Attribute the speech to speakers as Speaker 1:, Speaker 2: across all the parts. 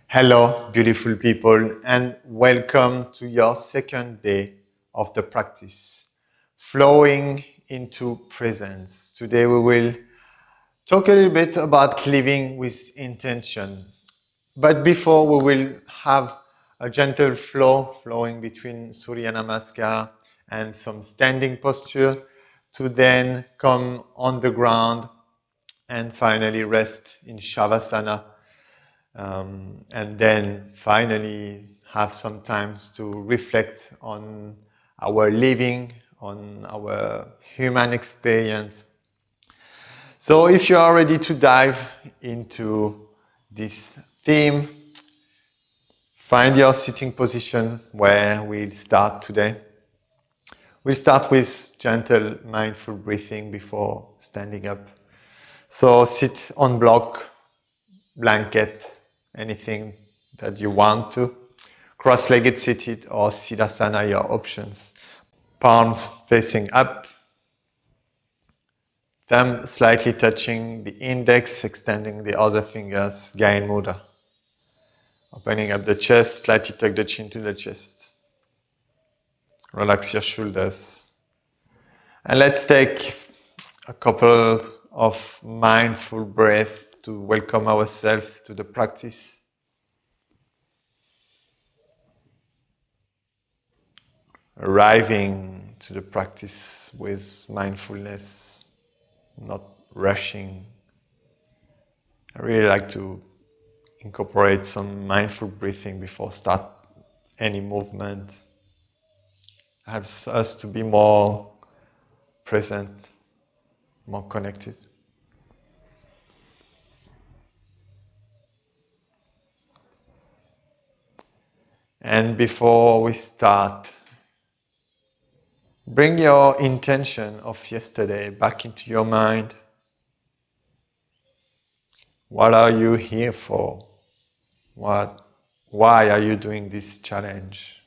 Speaker 1: Hello, beautiful people, and welcome to your second day of the practice, flowing into presence. Today, we will talk a little bit about living with intention. But before, we will have a gentle flow flowing between Surya Namaskar and some standing posture to then come on the ground and finally rest in Shavasana, and then finally have some time to reflect on our living, on our human experience. So if you are ready to dive into this theme, find your sitting position where we'll start today. We'll start with gentle mindful breathing before standing up. So sit on block, blanket, anything that you want to. Cross-legged seated or Siddhasana, your options. Palms facing up, thumb slightly touching the index, extending the other fingers, Gain Mudra. Opening up the chest, slightly tuck the chin to the chest. Relax your shoulders. And let's take a couple of mindful breaths to welcome ourselves to the practice. Arriving to the practice with mindfulness, not rushing. I really like to incorporate some mindful breathing before start any movement. It helps us to be more present, more connected. And before we start, bring your intention of yesterday back into your mind. What are you here for? Why are you doing this challenge?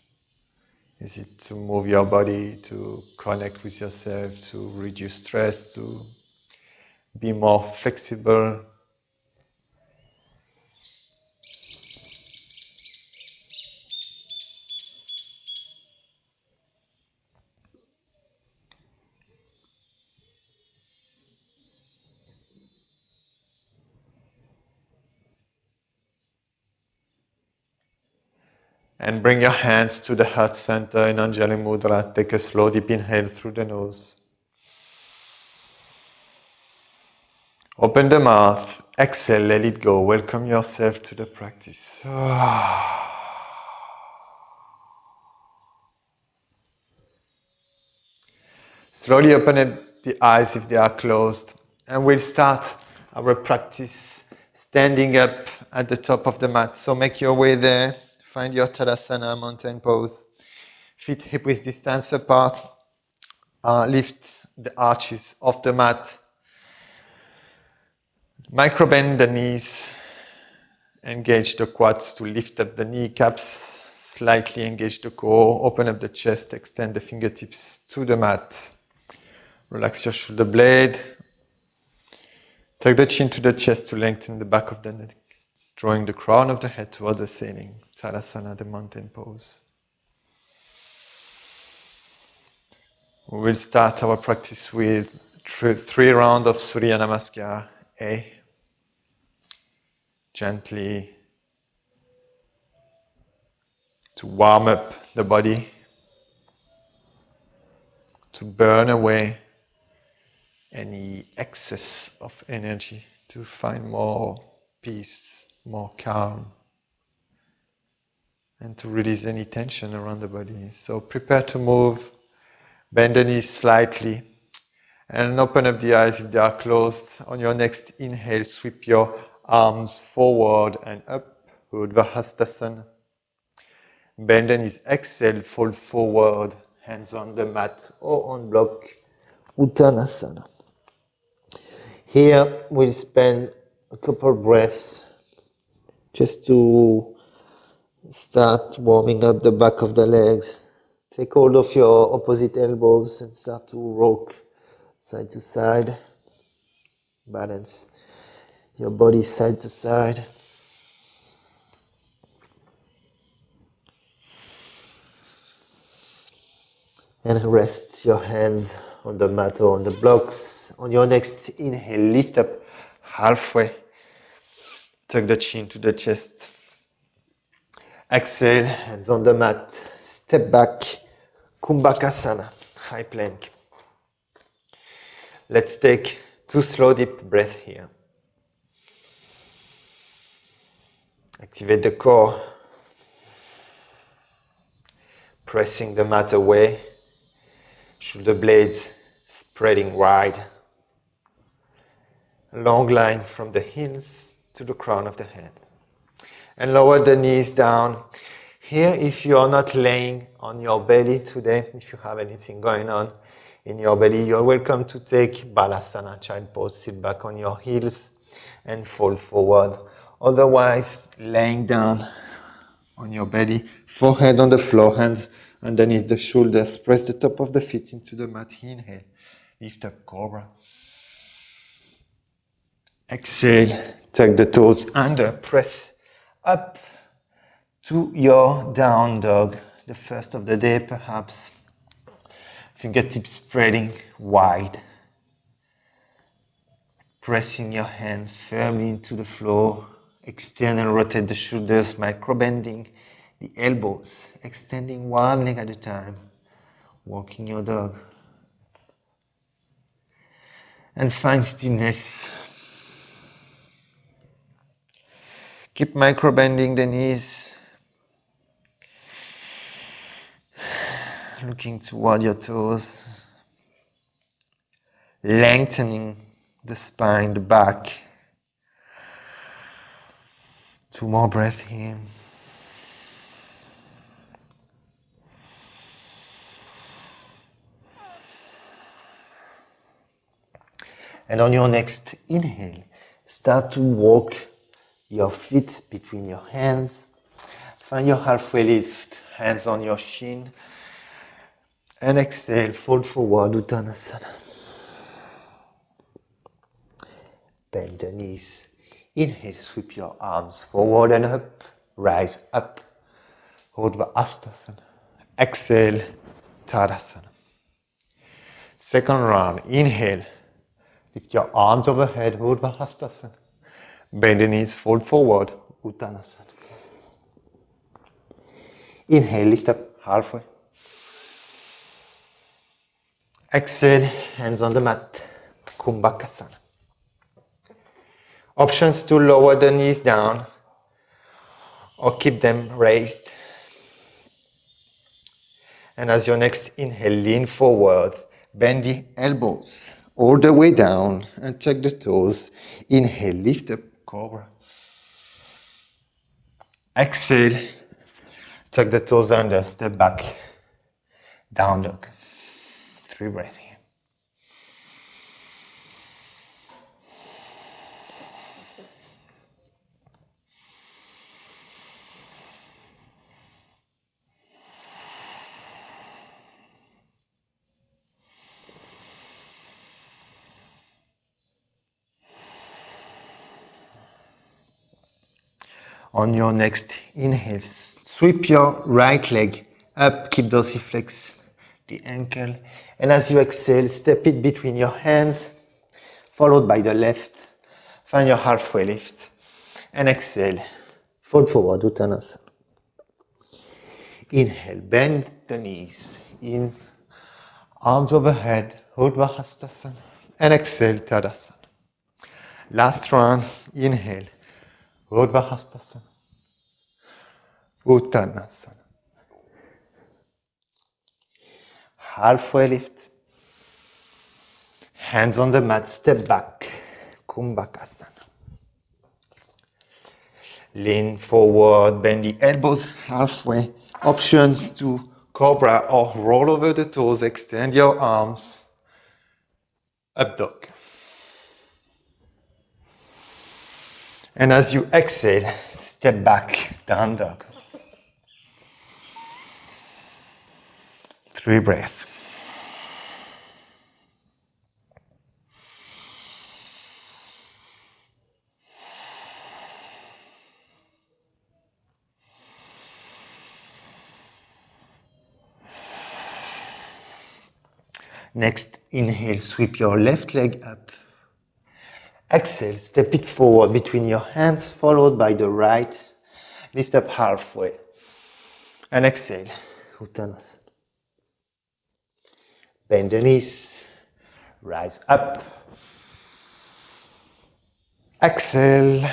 Speaker 1: Is it to move your body, to connect with yourself, to reduce stress, to be more flexible? And bring your hands to the heart center in Anjali Mudra. Take a slow deep inhale through the nose. Open the mouth. Exhale, let it go. Welcome yourself to the practice. Slowly open the eyes if they are closed. And we'll start our practice standing up at the top of the mat. So make your way there. Find your Tadasana, mountain pose. Feet hip width distance apart. Lift the arches of the mat. Micro bend the knees. Engage the quads to lift up the kneecaps. Slightly engage the core. Open up the chest. Extend the fingertips to the mat. Relax your shoulder blade. Tuck the chin to the chest to lengthen the back of the neck. Drawing the crown of the head towards the ceiling. Tadasana, the mountain pose. We will start our practice with 3 rounds of Surya Namaskar. Gently to warm up the body, to burn away any excess of energy, to find more peace, more calm, and to release any tension around the body. So prepare to move, bend the knees slightly, and open up the eyes if they are closed. On your next inhale, sweep your arms forward and up, Urdhva Hastasana. Bend the knees, exhale, fold forward, hands on the mat or on block, Uttanasana. Here we'll spend a couple breaths just to start warming up the back of the legs. Take hold of your opposite elbows and start to rock side to side. Balance your body side to side. And rest your hands on the mat or on the blocks. On your next inhale, lift up halfway. Tuck the chin to the chest. Exhale, hands on the mat. Step back, Kumbhakasana, high plank. Let's take 2 slow deep breaths here. Activate the core, pressing the mat away, shoulder blades spreading wide. A long line from the heels to the crown of the head. And lower the knees down. Here, if you are not laying on your belly today, if you have anything going on in your belly, you're welcome to take Balasana, child pose, sit back on your heels and fold forward. Otherwise, laying down on your belly, forehead on the floor, hands underneath the shoulders, press the top of the feet into the mat. Inhale, lift up, cobra. Exhale, tuck the toes under, press up to your down dog, the first of the day perhaps. Fingertips spreading wide. Pressing your hands firmly into the floor. Extend and rotate the shoulders, micro-bending the elbows. Extending one leg at a time. Walking your dog. And find stillness. Keep micro-bending the knees. Looking toward your toes. Lengthening the spine, the back. 2 more breaths here. And on your next inhale, start to walk your feet between your hands. Find your halfway lift, hands on your shin. And exhale, fold forward, Uttanasana. Bend the knees. Inhale, sweep your arms forward and up. Rise up. Urdhva Hastasana. Exhale, Tadasana. Second round, inhale. Lift your arms overhead, Urdhva Hastasana. Bend the knees, fold forward, Uttanasana. Inhale, lift up halfway. Exhale, hands on the mat, Kumbhakasana. Options to lower the knees down or keep them raised. And as your next inhale, lean forward, bend the elbows all the way down and tuck the toes. Inhale, lift up, cobra. Exhale, tuck the toes under, step back, down dog. 3 breaths here. On your next inhale, sweep your right leg up, keep dorsiflex the ankle. And as you exhale, step it between your hands, followed by the left. Find your halfway lift. And exhale, fold forward, Uttanasana. Inhale, bend the knees. In, arms overhead, Urdhva Hastasana. And exhale, Tadasana. Last round, inhale, Urdhva Hastasana. Uttanasana. Halfway lift. Hands on the mat, step back, Kumbhakasana. Lean forward, bend the elbows halfway. Options to cobra or roll over the toes, extend your arms. Up dog. And as you exhale, step back, down dog. 3 breaths. Next, inhale, sweep your left leg up. Exhale, step it forward between your hands, followed by the right. Lift up halfway. And exhale, Uttanasana. Bend the knees, rise up. Exhale,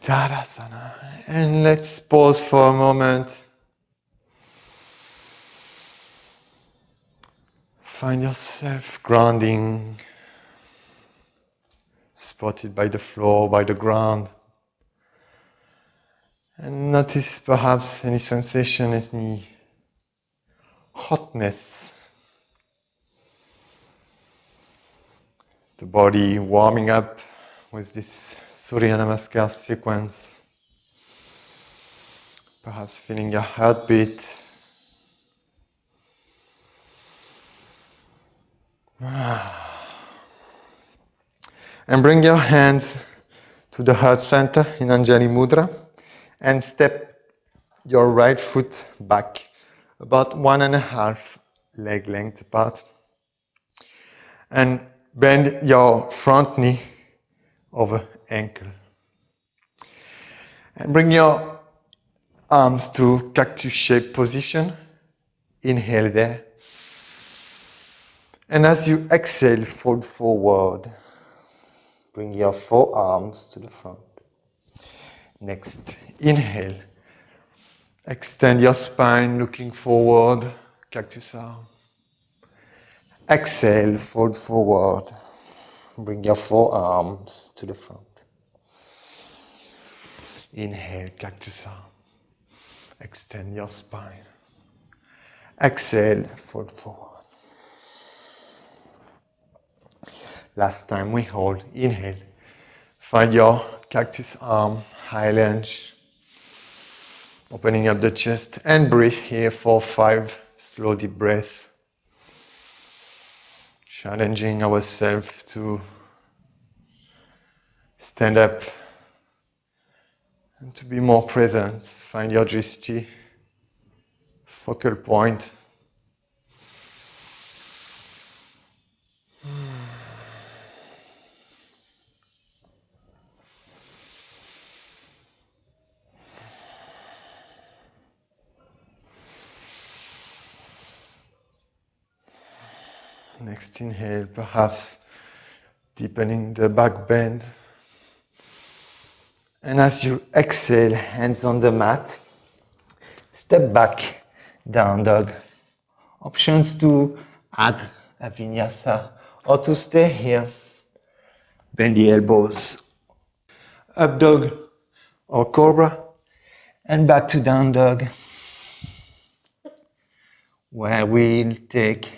Speaker 1: Tadasana. And let's pause for a moment. Find yourself grounding, spotted by the floor, by the ground. And notice perhaps any sensation, any hotness. The body warming up with this Surya Namaskar sequence. Perhaps feeling your heartbeat. And bring your hands to the heart center in Anjali Mudra and step your right foot back about 1.5 leg length apart. And bend your front knee over ankle. And bring your arms to cactus shape position. Inhale there. And as you exhale, fold forward. Bring your forearms to the front. Next, inhale. Extend your spine, looking forward, cactus arm. Exhale, fold forward. Bring your forearms to the front. Inhale, cactus arm. Extend your spine. Exhale, fold forward. Last time we hold, inhale. Find your cactus arm, high lunge. Opening up the chest and breathe here for 5 slow deep breaths. Challenging ourselves to stand up and to be more present. Find your drishti, focal point. Next inhale, perhaps deepening the back bend. And as you exhale, hands on the mat, step back, down dog. Options to add a vinyasa or to stay here. Bend the elbows. Up dog or cobra. And back to down dog, where we'll take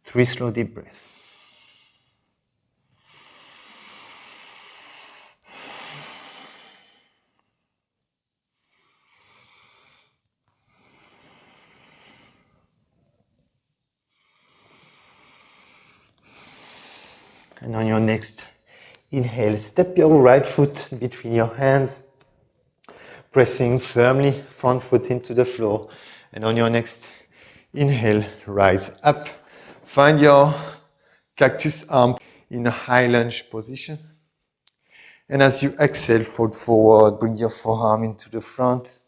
Speaker 1: 3 slow deep breaths. And on your next inhale, step your right foot between your hands, pressing firmly front foot into the floor. And on your next inhale, rise up. Find your cactus arm in a high lunge position. And as you exhale, fold forward, bring your forearm into the front.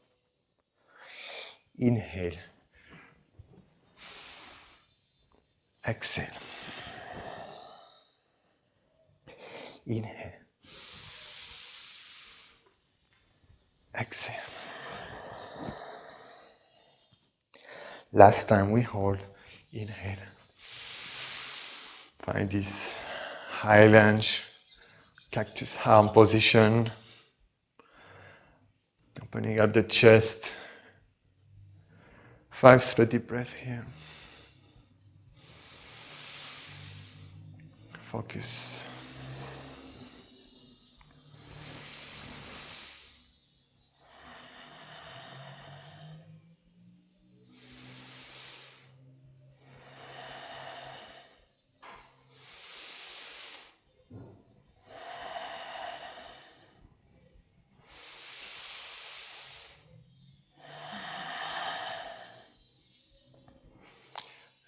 Speaker 1: Inhale. Exhale. Inhale. Exhale. Last time we hold. Inhale. Find this high lunge, cactus arm position. Opening up the chest. 5 slow deep breaths here. Focus.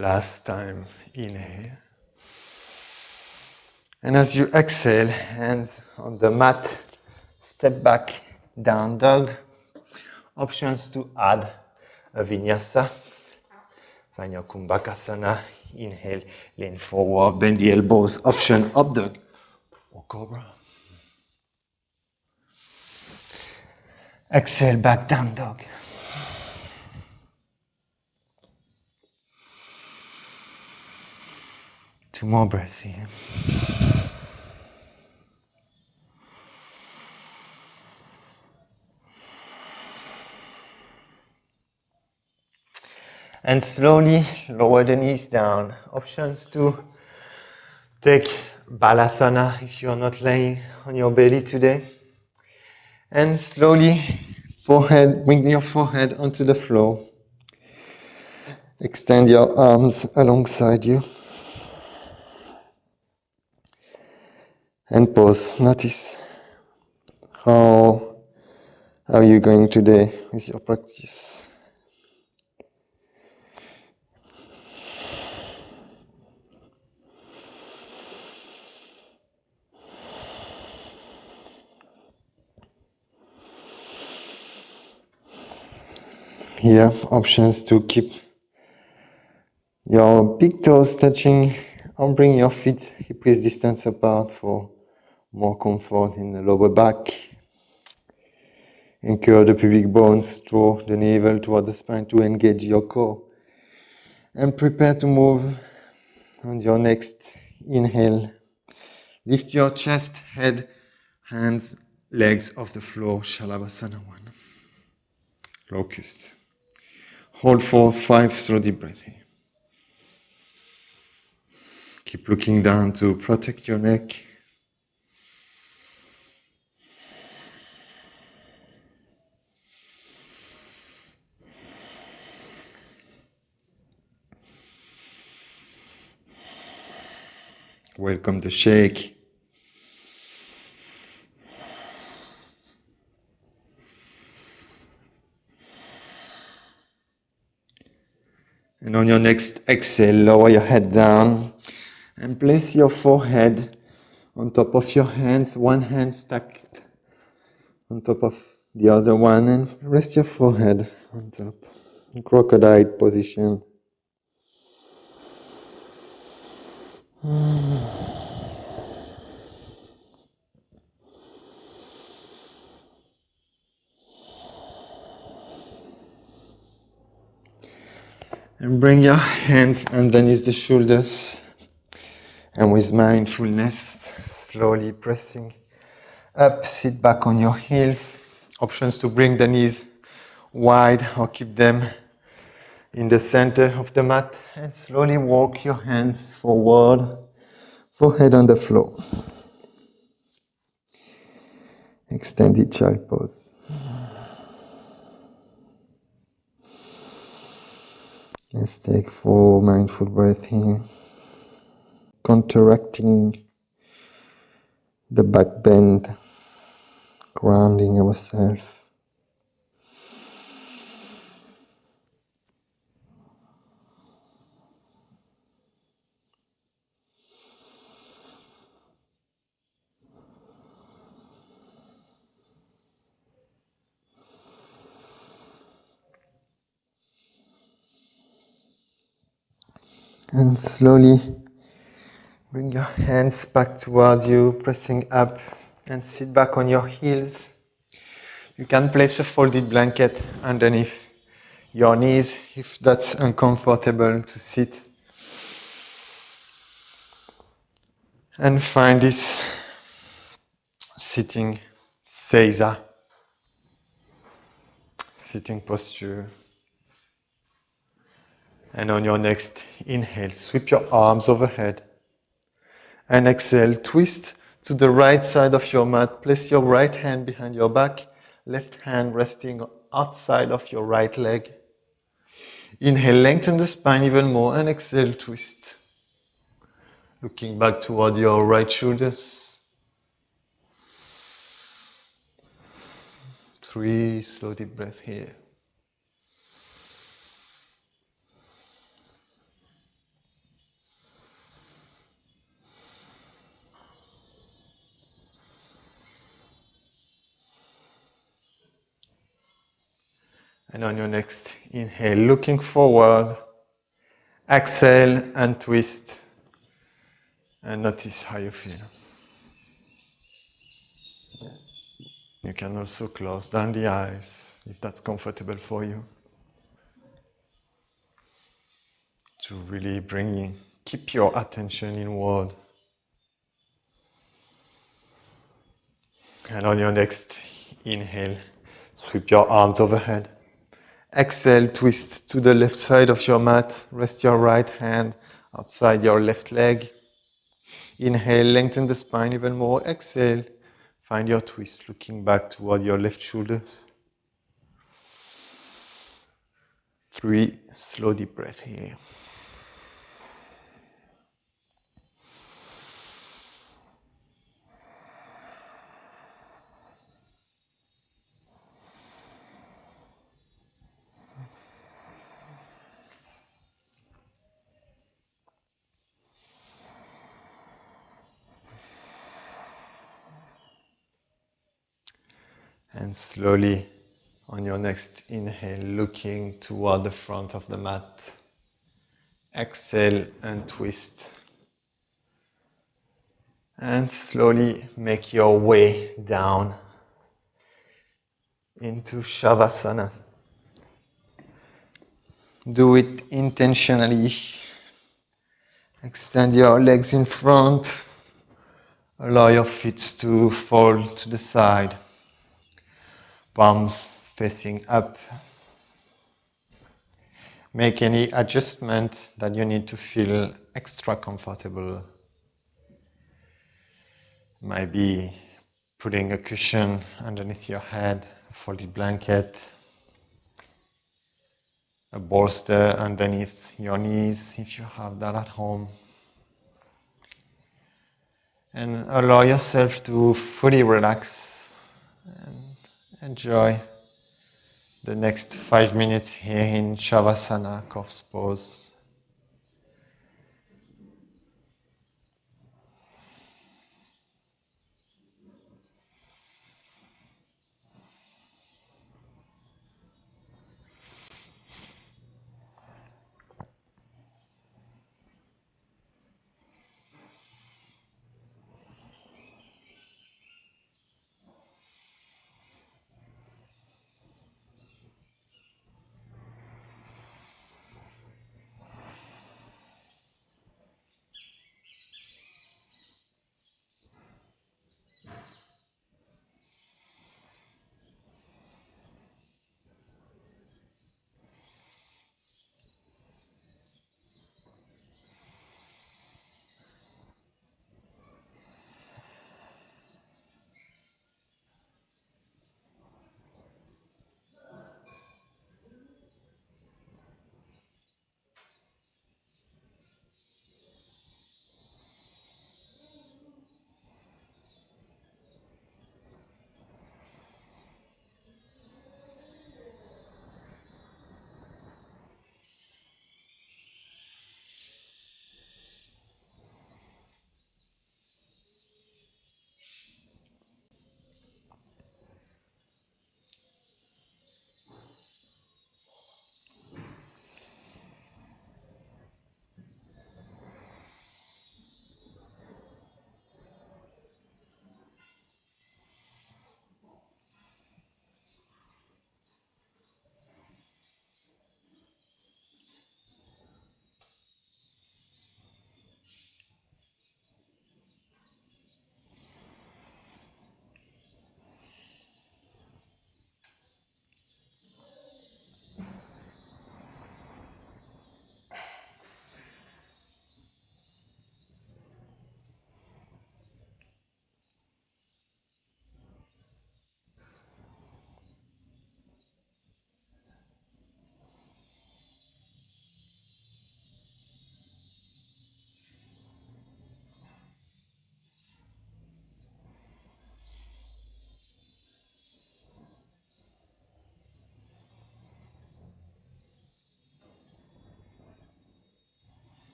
Speaker 1: Last time, inhale. And as you exhale, hands on the mat, step back, down dog. Options to add a vinyasa. Find your kumbhakasana. Inhale, lean forward, bend the elbows. Option, up dog or cobra. Exhale, back down dog. Two more breaths here. And slowly lower the knees down. Options to take balasana if you're not laying on your belly today. And slowly bring your forehead onto the floor. Extend your arms alongside you. And pause. Notice how are you going today with your practice. Here, options to keep your big toes touching or bring your feet hip-width distance apart for more comfort in the lower back. Anchor the pubic bones, draw the navel toward the spine to engage your core. And prepare to move on your next inhale. Lift your chest, head, hands, legs off the floor. Shalabhasana 1. Locust. Hold for 5 slow deep breaths here. Keep looking down to protect your neck. Welcome the shake. And on your next exhale, lower your head down and place your forehead on top of your hands, one hand stacked on top of the other one, and rest your forehead on top. Crocodile position. And bring your hands underneath the shoulders. And with mindfulness, slowly pressing up, sit back on your heels. Options to bring the knees wide or keep them in the center of the mat. And slowly walk your hands forward, forehead on the floor. Extended child pose. Let's take 4 mindful breaths here. Counteracting the back bend, grounding ourselves. And slowly bring your hands back toward you, pressing up, and sit back on your heels. You can place a folded blanket underneath your knees if that's uncomfortable to sit. And find this sitting seiza, sitting posture. And on your next inhale, sweep your arms overhead. And exhale, twist to the right side of your mat. Place your right hand behind your back, left hand resting outside of your right leg. Inhale, lengthen the spine even more, and exhale, twist. Looking back toward your right shoulders. 3 slow deep breaths here. And on your next inhale, looking forward, exhale and twist and notice how you feel. You can also close down the eyes if that's comfortable for you. To really keep your attention inward. And on your next inhale, sweep your arms overhead. Exhale, twist to the left side of your mat. Rest your right hand outside your left leg. Inhale, lengthen the spine even more. Exhale, find your twist, looking back toward your left shoulders. 3 slow deep breath here. And slowly, on your next inhale, looking toward the front of the mat. Exhale and twist. And slowly make your way down into Shavasana. Do it intentionally. Extend your legs in front. Allow your feet to fall to the side. Palms facing up. Make any adjustment that you need to feel extra comfortable. Maybe putting a cushion underneath your head, a folded blanket, a bolster underneath your knees if you have that at home. And allow yourself to fully relax and enjoy the next 5 minutes here in Shavasana, corpse pose.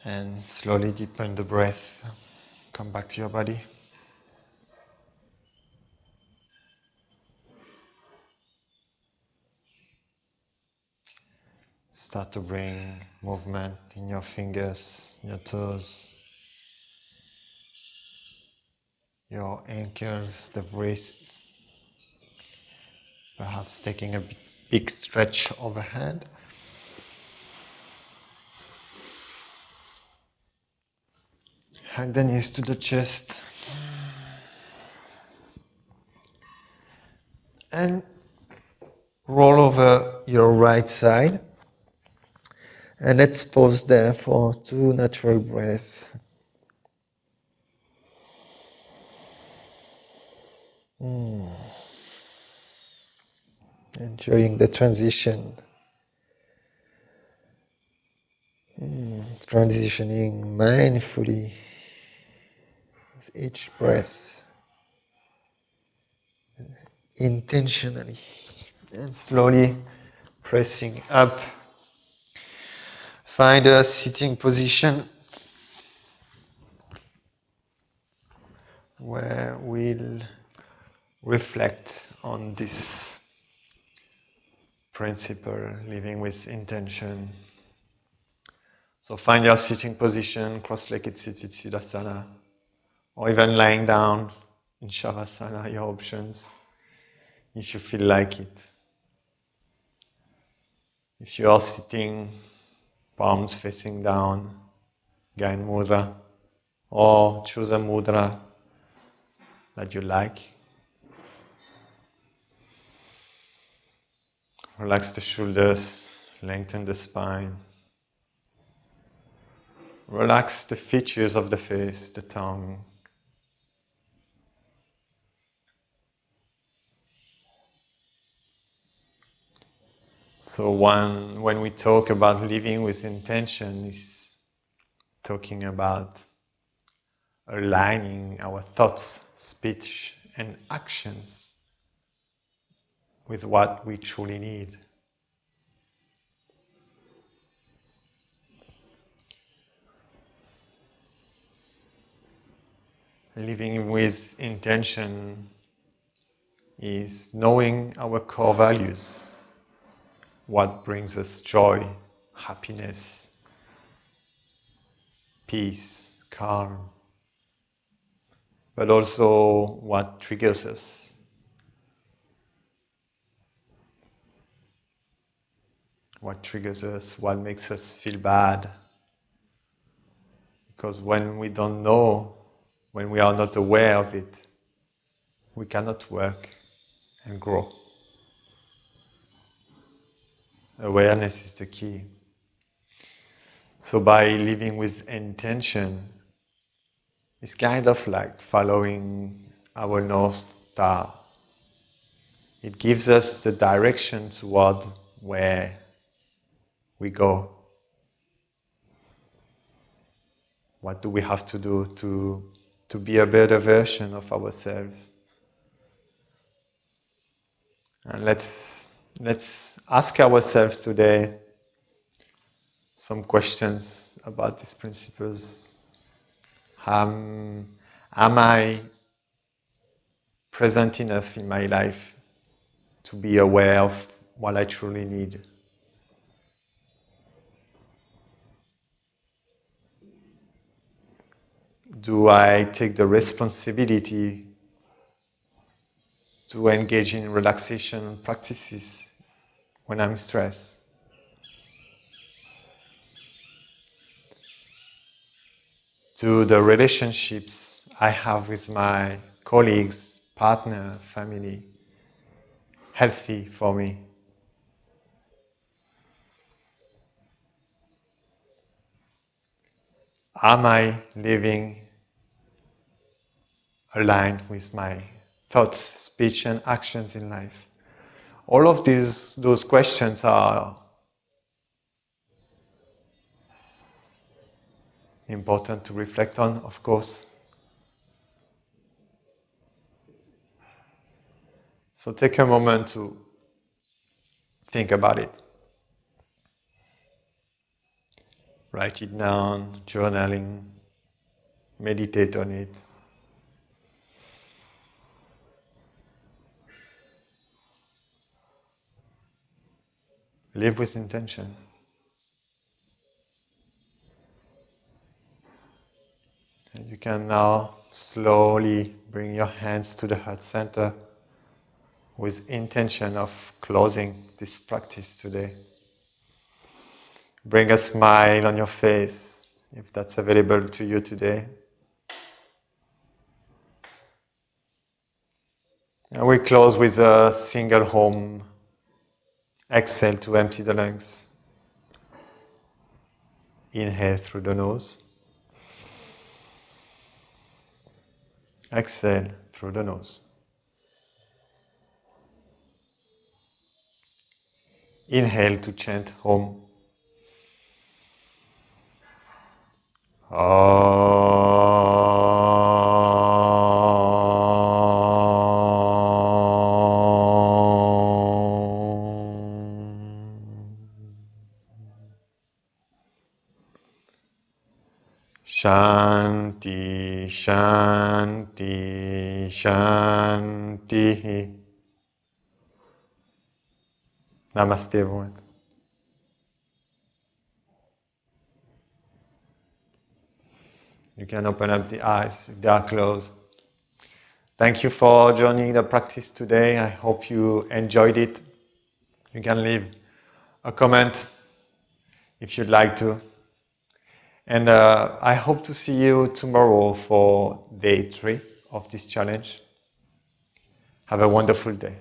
Speaker 1: And slowly deepen the breath. Come back to your body. Start to bring movement in your fingers, your toes, your ankles, the wrists. Perhaps taking a big stretch overhead. Hug the knees to the chest. And roll over your right side. And let's pause there for 2 natural breaths. Enjoying the transition. Transitioning mindfully with each breath. Intentionally. And slowly pressing up. Find a sitting position where we'll reflect on this principle, living with intention. So find your sitting position, cross-legged seated Siddhasana, or even lying down in Shavasana, your options, if you feel like it. If you are sitting, palms facing down, Gain Mudra, or choose a mudra that you like. Relax the shoulders, lengthen the spine. Relax the features of the face, the tongue. So when we talk about living with intention, is talking about aligning our thoughts, speech, and actions with what we truly need. Living with intention is knowing our core values, what brings us joy, happiness, peace, calm, but also what triggers us. What triggers us, what makes us feel bad. Because when we don't know, when we are not aware of it, we cannot work and grow. Awareness is the key. So by living with intention, it's kind of like following our North Star. It gives us the direction toward where we go. What do we have to do to be a better version of ourselves? And let's ask ourselves today some questions about these principles. Am I present enough in my life to be aware of what I truly need? Do I take the responsibility to engage in relaxation practices when I'm stressed? Do the relationships I have with my colleagues, partner, family healthy for me? Am I living aligned with my thoughts, speech, and actions in life? All of those questions are important to reflect on, of course. So take a moment to think about it. Write it down, journaling, meditate on it. Live with intention. And you can now slowly bring your hands to the heart center with intention of closing this practice today. Bring a smile on your face if that's available to you today. And we close with a single home. Exhale to empty the lungs. Inhale through the nose. Exhale through the nose. Inhale to chant Om. Shanti, Shanti, Shanti. Namaste, everyone. You can open up the eyes if they are closed. Thank you for joining the practice today. I hope you enjoyed it. You can leave a comment if you'd like to. And I hope to see you tomorrow for day 3 of this challenge. Have a wonderful day.